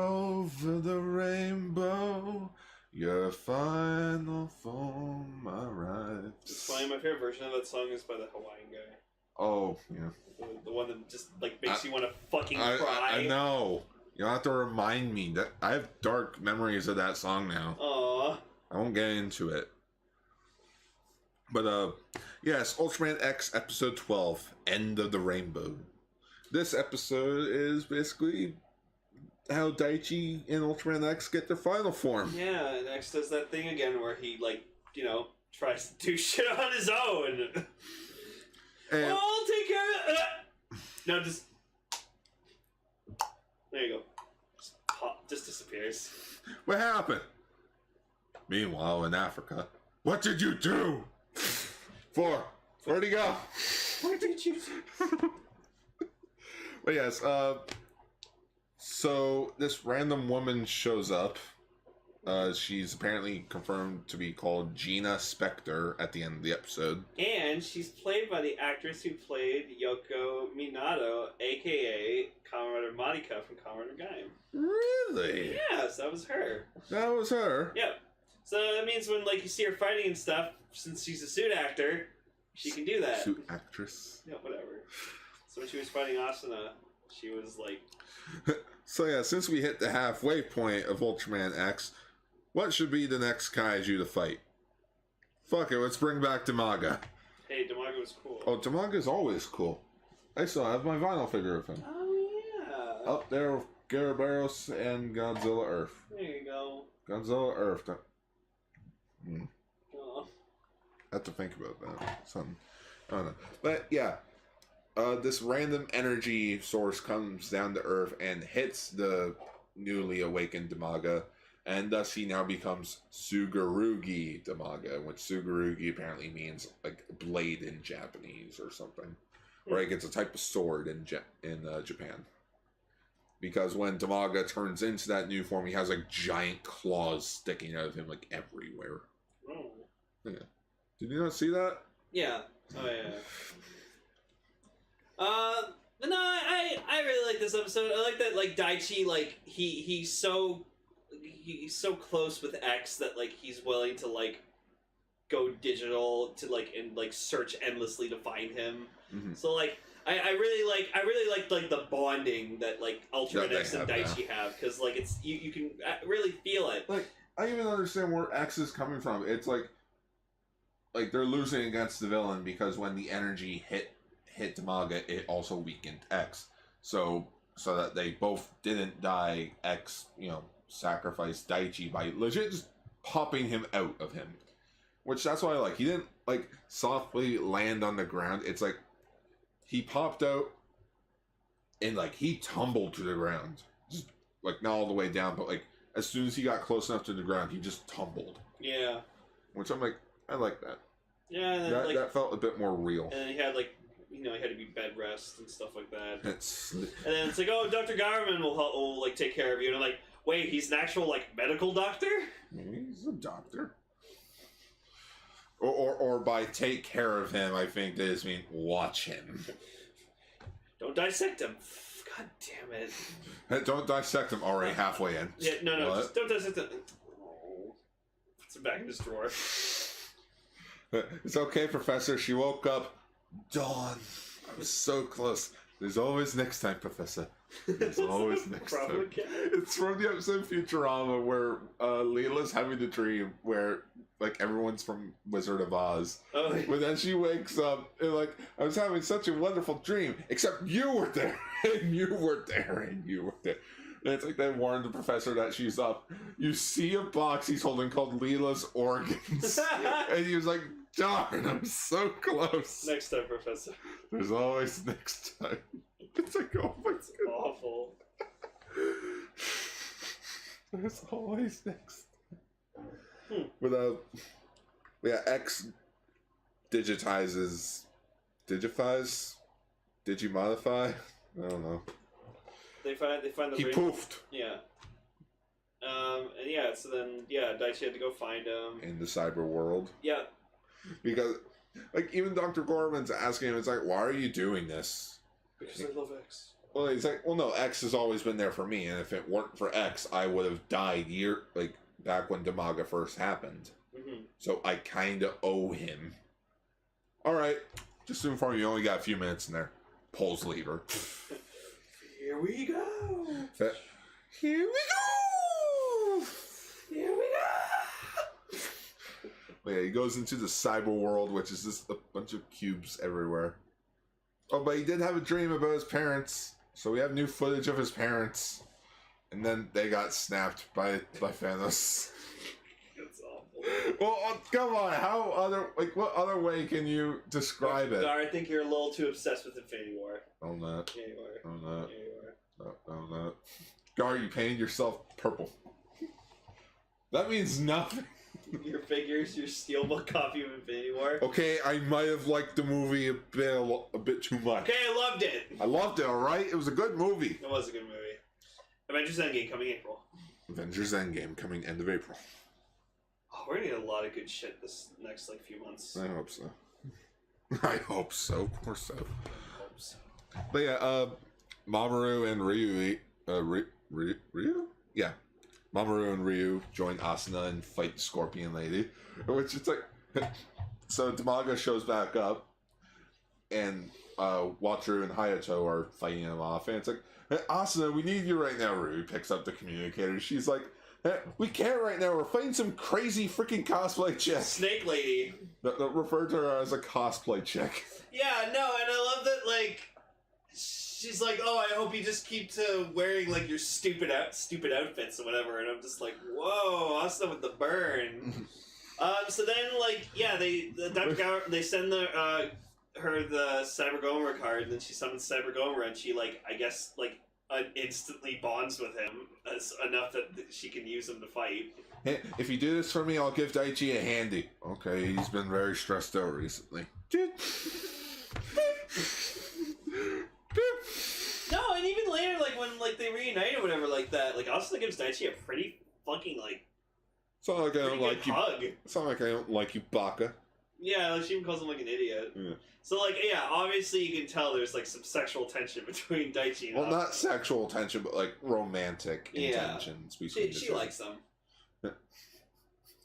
Speaker 2: over the rainbow, your final form arrives.
Speaker 1: It's funny, my favorite version of that song is by the Hawaiian guy.
Speaker 2: Oh, yeah.
Speaker 1: The one that just makes you want to fucking cry.
Speaker 2: I know. You don't have to remind me. That I have dark memories of that song now.
Speaker 1: Aww.
Speaker 2: I won't get into it. But, yes, Ultraman X Episode 12, End of the Rainbow. This episode is basically how Daichi and Ultraman X get their final form.
Speaker 1: Yeah, and X does that thing again where he, like, you know, tries to do shit on his own.
Speaker 2: And
Speaker 1: I'll take care of it. No, just... There you go. Just disappears.
Speaker 2: what happened? Meanwhile, in Africa, what did you do? Where'd he go?
Speaker 1: What did you do?
Speaker 2: But yes, so this random woman shows up. She's apparently confirmed to be called Gina Spector at the end of the episode.
Speaker 1: And she's played by the actress who played Yoko Minato, a.k.a. Kamen Rider Marika from Kamen Rider Gaim.
Speaker 2: Really?
Speaker 1: Yes, that was her.
Speaker 2: That was her?
Speaker 1: Yep. So that means when, like, you see her fighting and stuff, since she's a suit actor, she can do that.
Speaker 2: Suit actress.
Speaker 1: Yeah, whatever. So when she was fighting Asuna, she was like...
Speaker 2: So yeah, since we hit the halfway point of Ultraman X, what should be the next kaiju to fight? Fuck it, let's bring back Damaga.
Speaker 1: Hey, Damaga was cool.
Speaker 2: Oh, Damaga's always cool. I still have my vinyl figure of him.
Speaker 1: Oh, yeah.
Speaker 2: Up there with Garabaros and Godzilla Earth.
Speaker 1: There you go.
Speaker 2: Godzilla Earth.
Speaker 1: Oh.
Speaker 2: I have to think about that. Something. I don't know. But yeah, this random energy source comes down to Earth and hits the newly awakened Damaga, and thus he now becomes Sugarugi Damaga, which Sugarugi apparently means like blade in Japanese or something. Or like it's a type of sword in Japan. Because when Damaga turns into that new form, he has like giant claws sticking out of him like everywhere.
Speaker 1: Oh.
Speaker 2: Yeah. Did you not see that?
Speaker 1: Yeah. Oh, yeah. But no, I really like this episode. I like that, like, Daichi, like, he's so close with X that, like, he's willing to, like, go digital to, like, and, like, search endlessly to find him.
Speaker 2: Mm-hmm.
Speaker 1: So, like, I really like like the bonding that, like, Ultraman X and Daichi have, because, like, it's you can really feel it.
Speaker 2: Like, I even understand where X is coming from. It's like they're losing against the villain because when the energy hit Damaga, it also weakened X. So that they both didn't die, X, you know, sacrificed Daichi by legit just popping him out of him. Which that's why I like. He didn't like softly land on the ground. It's like he popped out and like he tumbled to the ground. Just like not all the way down, but like as soon as he got close enough to the ground, he just tumbled.
Speaker 1: Yeah.
Speaker 2: Which I'm like, I like that.
Speaker 1: Yeah, and then,
Speaker 2: That felt a bit more real.
Speaker 1: And then he had, like, you know, he had to be bed rest and stuff like that.
Speaker 2: And
Speaker 1: then it's like, oh, Dr. Garman will like, take care of you. And I'm like, wait, he's an actual, like, medical doctor?
Speaker 2: He's a doctor. Or by take care of him, I think they just mean watch him.
Speaker 1: Don't dissect him. God damn it.
Speaker 2: Hey, don't dissect him already halfway in.
Speaker 1: Yeah, no, just don't dissect him. Oh. Puts him back in his drawer.
Speaker 2: It's okay, Professor. She woke up. Dawn. I was so close. There's always next time, Professor. There's always next time. It's from the episode Futurama where Leela's having a dream where like everyone's from Wizard of Oz.
Speaker 1: Oh, yeah.
Speaker 2: But then she wakes up and like, I was having such a wonderful dream, except you were there, and you were there, and you were there. And it's like they warned the professor that she's up. You see a box he's holding called Leela's organs. And he was like, darn, I'm so close.
Speaker 1: Next time, Professor.
Speaker 2: There's always next time. It's like, oh my god.
Speaker 1: Awful.
Speaker 2: There's always next time. But, yeah, X digifies? Digimodify? I don't know.
Speaker 1: They find the
Speaker 2: He
Speaker 1: ring.
Speaker 2: poofed.
Speaker 1: Yeah. And yeah, so then, yeah, Daichi had to go find him.
Speaker 2: In the cyber world.
Speaker 1: Yeah.
Speaker 2: Because, like, even Dr. Gorman's asking him, it's like, why are you doing this?
Speaker 1: Because I love X.
Speaker 2: Well, he's like, well, no, X has always been there for me, and if it weren't for X, I would have died back when Damaga first happened.
Speaker 1: Mm-hmm.
Speaker 2: So I kind of owe him. Alright, just to inform you, you only got a few minutes in there. Pulls lever.
Speaker 1: Here we go!
Speaker 2: Here we go!
Speaker 1: Here we go!
Speaker 2: But yeah, he goes into the cyber world, which is just a bunch of cubes everywhere. Oh, but he did have a dream about his parents, so we have new footage of his parents. and then they got snapped by Thanos.
Speaker 1: That's awful.
Speaker 2: Well, come on, what other way can you describe it?
Speaker 1: Gar, I think you're a little too obsessed with Infinity War.
Speaker 2: I'm not.
Speaker 1: Yeah, you are.
Speaker 2: I'm not.
Speaker 1: Yeah, you are.
Speaker 2: No, I'm not. Gar, you painted yourself purple. That means nothing.
Speaker 1: Your figures, your steelbook copy of Infinity War.
Speaker 2: Okay, I might have liked the movie a bit too much.
Speaker 1: Okay, I loved it.
Speaker 2: I loved it, alright? It was a good movie.
Speaker 1: It was a good movie. Avengers Endgame coming April.
Speaker 2: Avengers Endgame coming end of April.
Speaker 1: Oh, we're gonna get a lot of good shit this next few months.
Speaker 2: I hope so. I hope so. Of course so.
Speaker 1: I hope so.
Speaker 2: But yeah, Mamoru and Ryu, Ryu? Yeah. Mamoru and Ryu join Asuna and fight Scorpion Lady. Which it's like... So Tamaga shows back up, and Wataru and Hayato are fighting him off, and it's like, hey, Asuna, we need you right now. Ryu picks up the communicator. She's like, hey, we can't right now. We're fighting some crazy freaking cosplay chick.
Speaker 1: Snake Lady.
Speaker 2: Refer to her as a cosplay chick.
Speaker 1: Yeah, no, and I love that, like, she's like, oh, I hope you just keep to wearing, like, your stupid outfits or whatever, and I'm just like, whoa, Asuna with the burn. So then, like, yeah, they send her the Cyber Gomer card, and then she summons Cyber Gomer, and she, like, I guess, like, instantly bonds with him enough that she can use him to fight.
Speaker 2: Hey, if you do this for me, I'll give Daichi a handy. Okay, he's been very stressed out recently.
Speaker 1: No, and even later, like, when, like, they reunite or whatever like that, like, Asuna gives Daichi a pretty fucking, like,
Speaker 2: it's not like I don't like you.
Speaker 1: Hug.
Speaker 2: It's not like I don't like you, Baka.
Speaker 1: Yeah, like, she even calls him, like, an idiot.
Speaker 2: Yeah.
Speaker 1: So, like, yeah, obviously you can tell there's, like, some sexual tension between Daichi and Asuna.
Speaker 2: Not sexual tension, but, like, romantic intentions between the two.
Speaker 1: She likes them.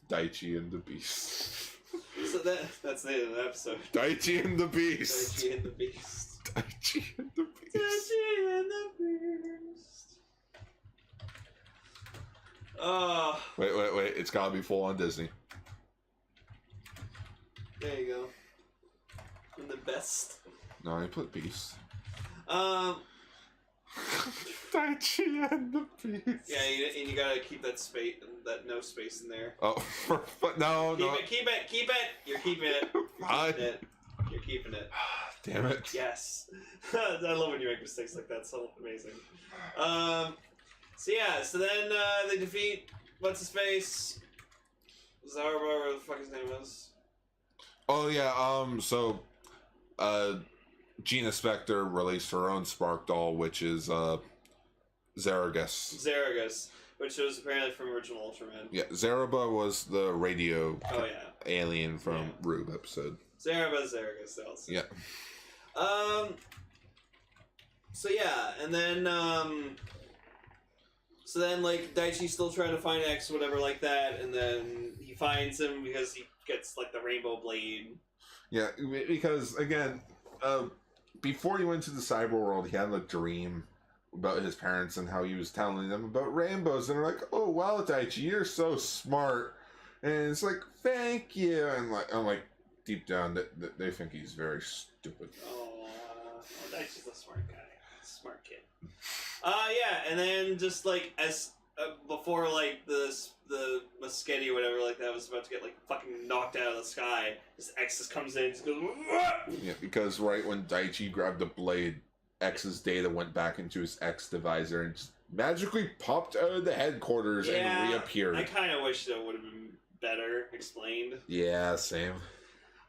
Speaker 2: Daichi and the Beast.
Speaker 1: So that's the end of the episode.
Speaker 2: Daichi and the Beast.
Speaker 1: Daichi and the Beast.
Speaker 2: Daichi and the Beast.
Speaker 1: Daichi and the Beast. Oh.
Speaker 2: Wait. It's gotta be full on Disney.
Speaker 1: There you go. And the best.
Speaker 2: No, I put Beast. Daichi and the Beast.
Speaker 1: Yeah, and you gotta keep that space, that no space in there.
Speaker 2: Oh, no.
Speaker 1: Keep it. You're keeping it. You're keeping it.
Speaker 2: Damn it.
Speaker 1: Yes. I love when you make mistakes like that. It's so amazing. So then they defeat what's his face? Zarba, whatever the fuck his name is.
Speaker 2: Oh yeah. So, Gina Spector released her own Spark doll, which is Zaragus, which was apparently from original Ultraman. Yeah, Zaraba was the radio alien from Rube episode.
Speaker 1: Zaragus also.
Speaker 2: Yeah.
Speaker 1: So yeah, and then like Daichi's still trying to find X, whatever like that, and then he finds him because he gets like the rainbow blade.
Speaker 2: Yeah, because again, before he went to the cyber world, he had a dream about his parents and how he was telling them about rainbows, and they're like, "Oh wow, Daichi, you're so smart," and it's like, "Thank you," and like I'm like, deep down, they think he's very stupid.
Speaker 1: Oh, Daichi's a smart guy, smart kid. Yeah, and then just like as before, like the Muschetti or whatever like that was about to get like fucking knocked out of the sky, this X just comes in and just goes. Whoa!
Speaker 2: Yeah, because right when Daichi grabbed the blade, X's data went back into his X divisor and just magically popped out of the headquarters and reappeared.
Speaker 1: I kind of wish that would have been better explained.
Speaker 2: Yeah, same.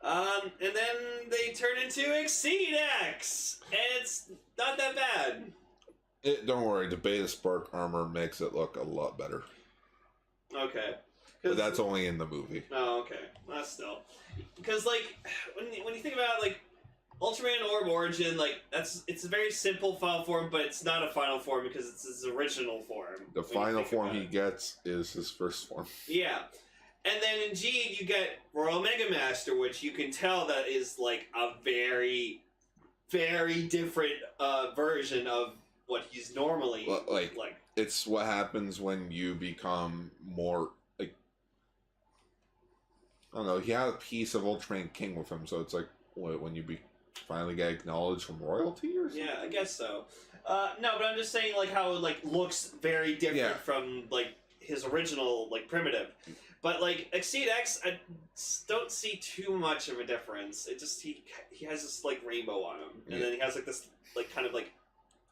Speaker 1: And then they turn into Exceed X, and it's not that bad.
Speaker 2: Don't worry, the Beta Spark armor makes it look a lot better.
Speaker 1: Okay.
Speaker 2: But that's only in the movie.
Speaker 1: Oh, okay. Well, still. Because, like, when you think about, like, Ultraman Orb Origin, like, it's a very simple final form, but it's not a final form because it's his original form.
Speaker 2: The final form he gets is his first form.
Speaker 1: Yeah. And then in G, you get Royal Mega Master, which you can tell that is, like, a very, very different version of what he's normally like.
Speaker 2: It's what happens when you become more, like, I don't know, he had a piece of Ultraman King with him, so it's like, when you finally get acknowledged from royalty or something?
Speaker 1: Yeah, I guess so. No, but I'm just saying, like, how it, like, looks very different from, like, his original, like, primitive. But, like, Exceed X, I don't see too much of a difference. It just, he has this, like, rainbow on him. And then he has, like, this, like, kind of, like,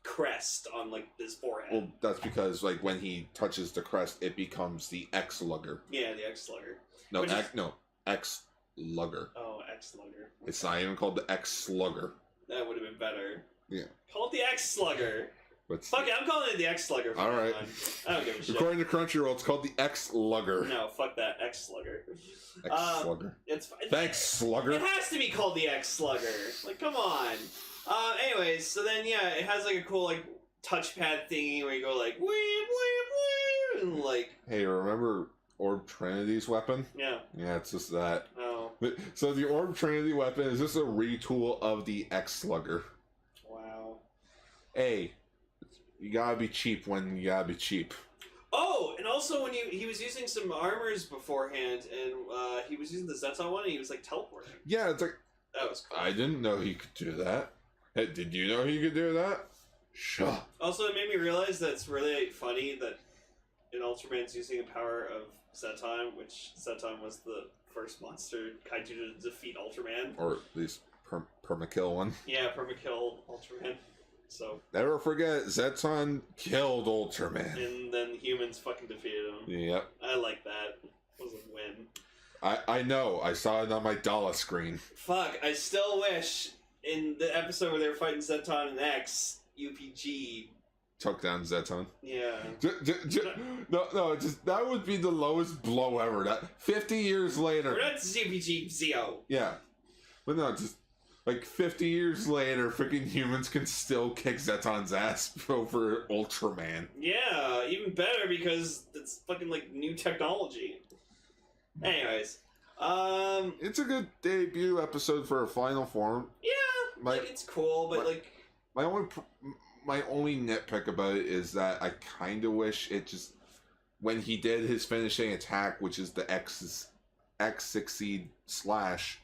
Speaker 1: crest on, like, his forehead.
Speaker 2: Well, that's because, like, when he touches the crest, it becomes the X-Slugger.
Speaker 1: Yeah, the X-Slugger.
Speaker 2: No, X-Slugger.
Speaker 1: Oh, X-Slugger.
Speaker 2: It's not even called the X-Slugger.
Speaker 1: That would have been better.
Speaker 2: Yeah.
Speaker 1: Call it the X-Slugger.
Speaker 2: But
Speaker 1: Fuck it, I'm calling it the X-Slugger.
Speaker 2: All right.
Speaker 1: I don't give a shit.
Speaker 2: According to Crunchyroll, it's called the X-Slugger.
Speaker 1: No, fuck that. X-Slugger.
Speaker 2: X-Slugger.
Speaker 1: It's fine.
Speaker 2: Thanks, Slugger.
Speaker 1: It has to be called the X-Slugger. Like, come on. Anyways, so then, yeah, it has, like, a cool, like, touchpad thingy where you go, like, weep, weep, weep, and, like...
Speaker 2: Hey, remember Orb Trinity's weapon?
Speaker 1: Yeah.
Speaker 2: Yeah, it's just that.
Speaker 1: Oh.
Speaker 2: So the Orb Trinity weapon is just a retool of the X-Slugger.
Speaker 1: Wow.
Speaker 2: Hey, you gotta be cheap when you gotta be cheap.
Speaker 1: Oh, and also when he was using some armors beforehand, and he was using the Zeton one, and he was, like, teleporting.
Speaker 2: Yeah, it's like...
Speaker 1: That was cool.
Speaker 2: I didn't know he could do that. Hey, did you know he could do that? Shut.
Speaker 1: Also, it made me realize that it's really funny that in Ultraman's using the power of Zeton, which Zeton was the first monster kaiju to defeat Ultraman.
Speaker 2: Or at least permakill one.
Speaker 1: Yeah, permakill Ultraman. So.
Speaker 2: Never forget, Zeton killed Ultraman.
Speaker 1: And then humans fucking defeated him.
Speaker 2: Yep.
Speaker 1: I like that. It was a win.
Speaker 2: I know. I saw it on my dollar screen.
Speaker 1: Fuck, I still wish in the episode where they were fighting Zeton and X, UPG
Speaker 2: took down Zeton.
Speaker 1: Yeah.
Speaker 2: No, just that would be the lowest blow ever. That 50 years later.
Speaker 1: We're not UPG Zeo.
Speaker 2: Yeah. But no, just like 50 years later, freaking humans can still kick Zeton's ass over Ultraman.
Speaker 1: Yeah, even better because it's fucking like new technology. Anyways,
Speaker 2: it's a good debut episode for a final form.
Speaker 1: Yeah, like it's cool, but like
Speaker 2: my only nitpick about it is that I kind of wish it just when he did his finishing attack, which is the X succeed slash,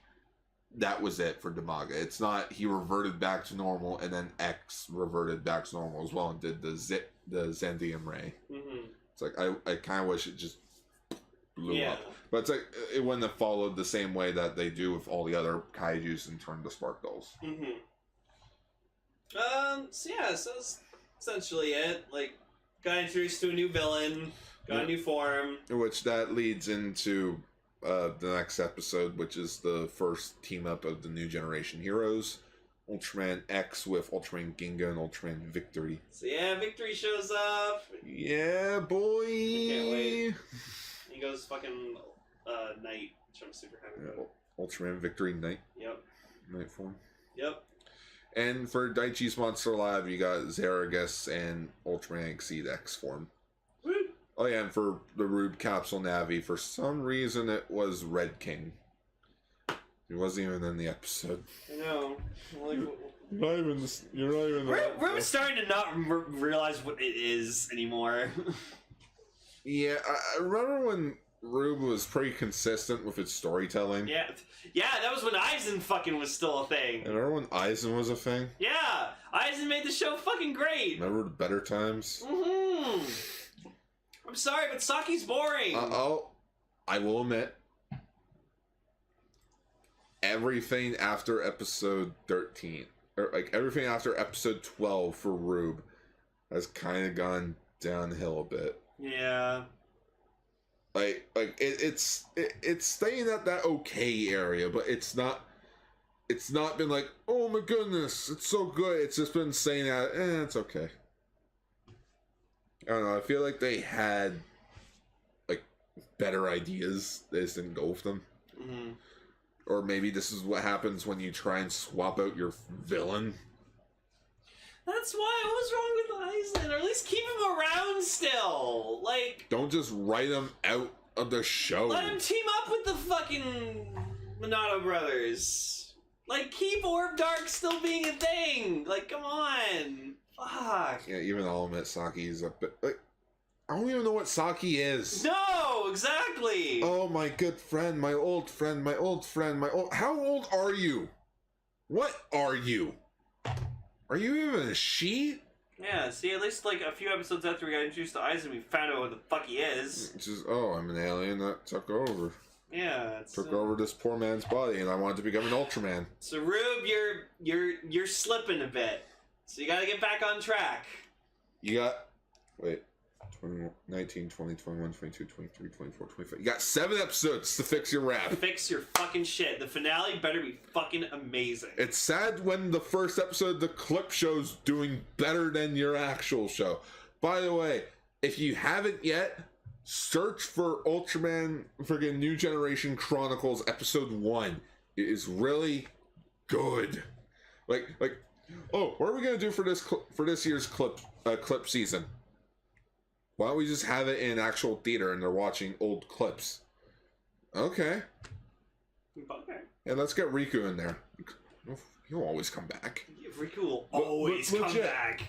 Speaker 2: that was it for Damaga. It's not he reverted back to normal and then X reverted back to normal as well and did the Zendium Ray.
Speaker 1: Mm-hmm.
Speaker 2: It's like I kind of wish it just blew up.
Speaker 1: Yeah.
Speaker 2: But it's like it wouldn't have followed the same way that they do with all the other kaijus and turned to spark dolls.
Speaker 1: Mm-hmm. So yeah, so that's essentially it. Like, got introduced to a new villain, got a new form.
Speaker 2: Which that leads into the next episode, which is the first team up of the new generation heroes. Ultraman X with Ultraman Ginga and Ultraman Victory.
Speaker 1: So yeah, Victory shows up.
Speaker 2: Yeah, boy!
Speaker 1: Can't wait. He goes fucking Knight, which I'm super happy about.
Speaker 2: Ultraman Victory Knight.
Speaker 1: Yep.
Speaker 2: Knight form.
Speaker 1: Yep.
Speaker 2: And for Daichi's Monster Lab, you got Zaragus and Ultraman Exceed X form.
Speaker 1: Woo.
Speaker 2: Oh yeah, and for the Rube Capsule Navi, for some reason it was Red King. He wasn't even in the episode.
Speaker 1: I know. Like,
Speaker 2: You're not even.
Speaker 1: We're starting to not realize what it is anymore.
Speaker 2: Yeah, I remember when Rube was pretty consistent with its storytelling.
Speaker 1: Yeah, that was when Eisen fucking was still a thing.
Speaker 2: And remember when Eisen was a thing?
Speaker 1: Yeah, Eisen made the show fucking great.
Speaker 2: Remember the better times?
Speaker 1: Mm-hmm. I'm sorry, but Saki's boring.
Speaker 2: I will admit, everything after episode 13, or like everything after episode 12 for Rube, has kind of gone downhill a bit.
Speaker 1: Yeah.
Speaker 2: Like it's staying at that okay area, but it's not been like, oh my goodness, it's so good. It's just been saying that, it's okay. I don't know, I feel like they had like better ideas. They just didn't go with them.
Speaker 1: Mm-hmm.
Speaker 2: Or maybe this is what happens when you try and swap out your villain.
Speaker 1: That's why. What was wrong with Eisen? Or at least keep him around still. Like,
Speaker 2: don't just write him out of the show.
Speaker 1: Let him team up with the fucking Minato brothers. Like, keep Orb Dark still being a thing. Like, come on. Fuck.
Speaker 2: Yeah, even I'll admit Saki's a bit like, I don't even know what Saki is.
Speaker 1: No, exactly.
Speaker 2: Oh, my good friend, my old friend, my old friend, my old... How old are you? What are you? Are you even a she?
Speaker 1: Yeah, see, at least like a few episodes after we got introduced to Aizen, we found out what the fuck he is.
Speaker 2: It's just, oh, I'm an alien that took over.
Speaker 1: Yeah,
Speaker 2: Took over this poor man's body, and I wanted to become an Ultraman.
Speaker 1: So Rube, you're slipping a bit. So you gotta get back on track.
Speaker 2: You got, wait, 19, 20, 21, 22, 23, 24, 25. You got 7 episodes to fix your rap.
Speaker 1: Fix your fucking shit. The finale better be fucking amazing.
Speaker 2: It's sad when the first episode, the clip show's doing better than your actual show. By the way, if you haven't yet, search for Ultraman friggin' New Generation Chronicles episode 1. It is really good. Like, oh, what are we gonna do for this year's clip season? Why don't we just have it in actual theater and they're watching old clips? Okay.
Speaker 1: Okay.
Speaker 2: And let's get Riku in there. He'll always come back.
Speaker 1: Riku will always come back.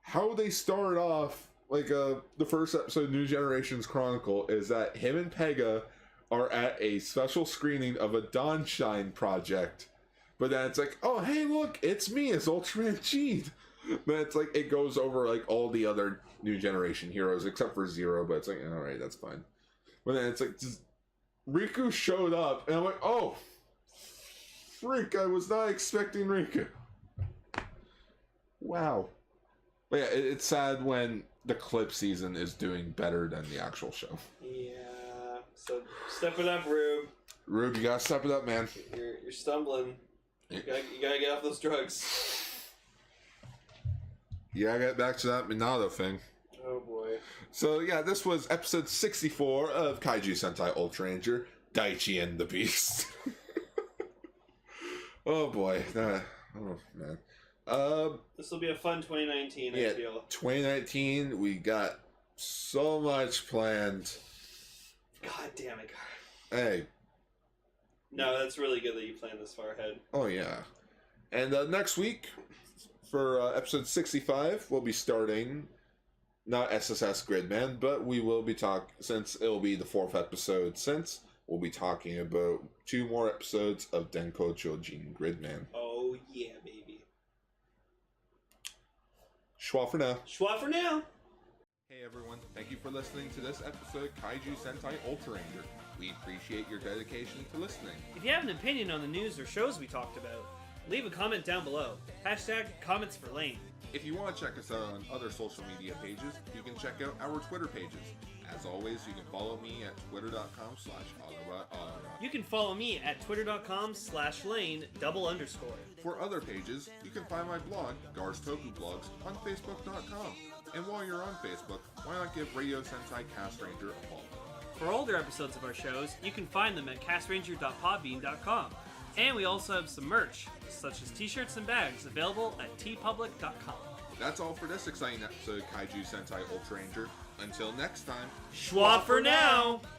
Speaker 2: How they start off, like, the first episode of New Generations Chronicle is that him and Pega are at a special screening of a Dawnshine project. But then it's like, oh, hey, look, it's me, it's Ultraman Cheat. But it's like, it goes over, like, all the other New Generation heroes, except for Zero, but it's like, alright, that's fine. But then it's like, just, Riku showed up, and I'm like, oh, freak, I was not expecting Riku. Wow. But yeah, it's sad when the clip season is doing better than the actual show.
Speaker 1: Yeah, so step it up, Rube.
Speaker 2: Rube, you gotta step it up, man.
Speaker 1: You're stumbling. You gotta get off those drugs.
Speaker 2: You gotta get back to that Minato thing.
Speaker 1: Oh boy.
Speaker 2: So yeah, this was episode 64 of Kaiju Sentai Ultraranger, Daichi and the Beast. Oh boy. Oh man.
Speaker 1: This will be a fun 2019,
Speaker 2: yeah,
Speaker 1: I feel.
Speaker 2: 2019, we got so much planned.
Speaker 1: God damn it.
Speaker 2: Hey.
Speaker 1: No, that's really good that you planned this far ahead.
Speaker 2: Oh yeah. And next week, for episode 65, we'll be starting, not SSS Gridman, but we will be since it'll be the 4th episode we'll be talking about 2 more episodes of Denko Chojin Gridman.
Speaker 1: Oh yeah, baby.
Speaker 2: Schwa for now.
Speaker 1: Schwa for now.
Speaker 2: Hey everyone, thank you for listening to this episode of Kaiju Sentai Ultraranger. We appreciate your dedication to listening.
Speaker 4: If you have an opinion on the news or shows we talked about, leave a comment down below. #comments for Lane.
Speaker 2: If you want to check us out on other social media pages, you can check out our Twitter pages. As always, you can follow me at twitter.com/AutoGar.
Speaker 4: You can follow me at twitter.com/Lane_.
Speaker 2: For other pages, you can find my blog, Gar's Toku Blogs, on Facebook.com. And while you're on Facebook, why not give Radio Sentai Castranger a follow?
Speaker 4: For older episodes of our shows, you can find them at castranger.podbean.com. And we also have some merch, such as t-shirts and bags, available at tpublic.com.
Speaker 2: That's all for this exciting episode of Kaiju Sentai Ultraranger. Until next time,
Speaker 4: Schwa for now!「